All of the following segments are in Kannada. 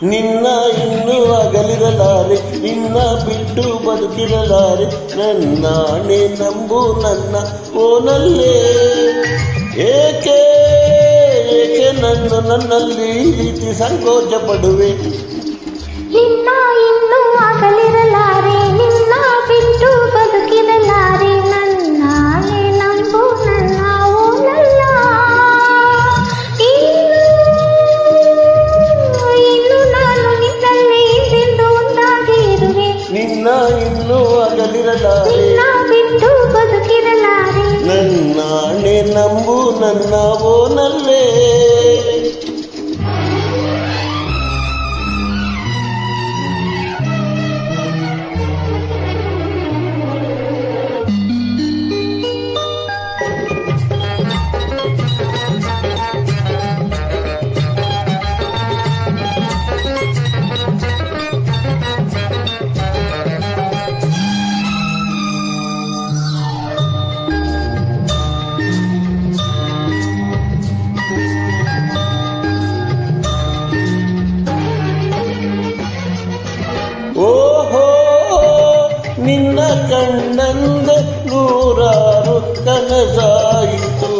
ನಿನ್ನ ಇನ್ನು ಅಗಲಿರಲಾರೆ, ನಿನ್ನ ಬಿಟ್ಟು ಬದುಕಿರಲಾರೆ. ನನ್ನಾಣೆ ನಂಬು ನನ್ನ ಓನಲ್ಲೇ. ಏಕೆ ಏಕೆ ನನ್ನಲ್ಲಿ ರೀತಿ ಸಂಕೋಚ ಪಡುವೆ. ನಿನ್ನ ಇನ್ನು ಅಗಲಿರಲಾರೆ, ನಿನ್ನ ಬಿಟ್ಟು ಬದುಕಿರಲಾರೆ. ನನ್ನಾಣೆ ನಂಬು ನನ್ನ ಓನಲ್ಲ. ಇನ್ನು ನಾನು ನಿನ್ನಲ್ಲಿ ಎಂದು ಒಂದಾಗಿ ಇರುವೆ. ನಿನ್ನ ಇನ್ನು ಅಗಲಿರಲಾರೆ, ನಿನ್ನ ಬಿಟ್ಟು ಬದುಕಿರಲಾರೆ. ನನ್ನಾಣೆ ನಂಬು ನನ್ನ ಓನಲ್ಲೇ. ಓಹೋ ನಿನ್ನ ಕಣ್ಣಂದ ನೂರಾರು ಕನಸಾಯಿತು.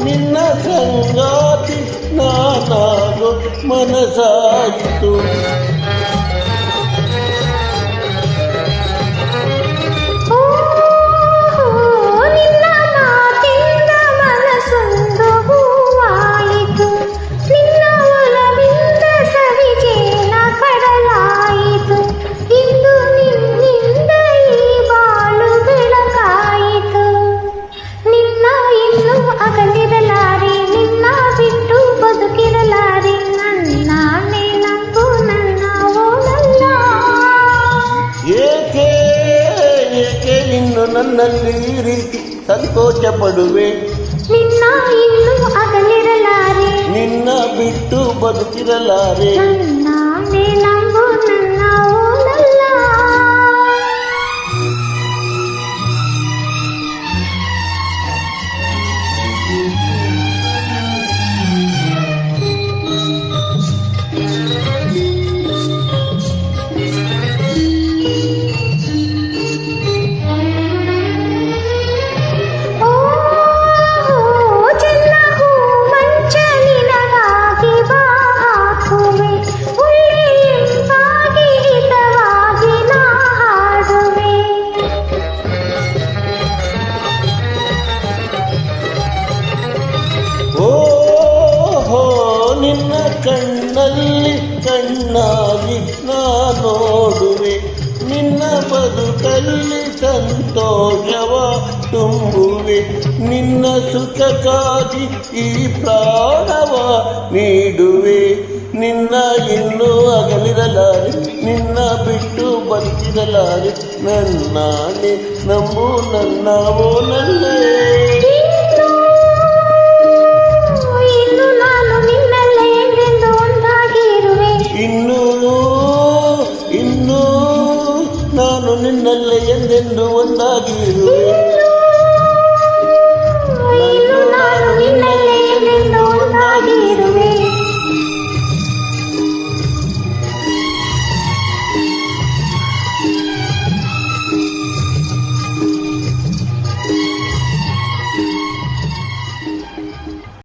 ನಿನ್ನ ಸಂಗಾತಿ ನಾನಾಗೋ ಮನಸಾಯಿತು. ನಿನ್ನ ಮಾತಿಂದ ಮನಸೊಂದು ಹೂವಾಯಿತು. ನಿನ್ನ ಒಲವಿಂದ ಸವಿಜೇನ ಕಡಲಾಯಿತು. ಇಂದು ನಿನ್ನಿಂದ ಈ ಬಾಳು ಬೆಳಕಾಯಿತು. ನಿನ್ನ ಇನ್ನು ಅಗಲಿರಲಾರೆ, ನಿನ್ನ ಬಿಟ್ಟು ಬದುಕಿರಲಾರೆ. ನನ್ನಾಣೆ ನಂಬು ನನ್ನ ಓನಲ್ಲ. ಏಕೆ ಏಕೆ ಇನ್ನು ನನ್ನಲ್ಲಿ ರೀತಿ ಸಂಕೋಚ ಪಡುವೆ. ನಿನ್ನ ಇನ್ನು ಅಗಲಿರಲಾರೆ, ನಿನ್ನ ಬಿಟ್ಟು ಬದುಕಿರಲಾರೆ. ನನ್ನಾಣೆ ನಂಬು ನನ್ನ ಓನಲ್ಲ. ನಿನ್ನ ಕಣ್ಣಲ್ಲಿ ಕಣ್ಣಾಗಿ ನಾ ನೋಡುವೆ. ನಿನ್ನ ಬದುಕಲ್ಲಿ ಸಂತೋಷವ ತುಂಬುವೆ. ನಿನ್ನ ಸುಖಕ್ಕಾಗಿ ಈ ಪ್ರಾಣವ ನೀಡುವೆ. ನಿನ್ನ ಇನ್ನೂ ಅಗಲಿರಲಾರೆ, ನಿನ್ನ ಬಿಟ್ಟು ಬದುಕಿರಲಾರೆ. ನನ್ನಾಣೆ ನಂಬು ನನ್ನ ಓನಲ್ಲೇ.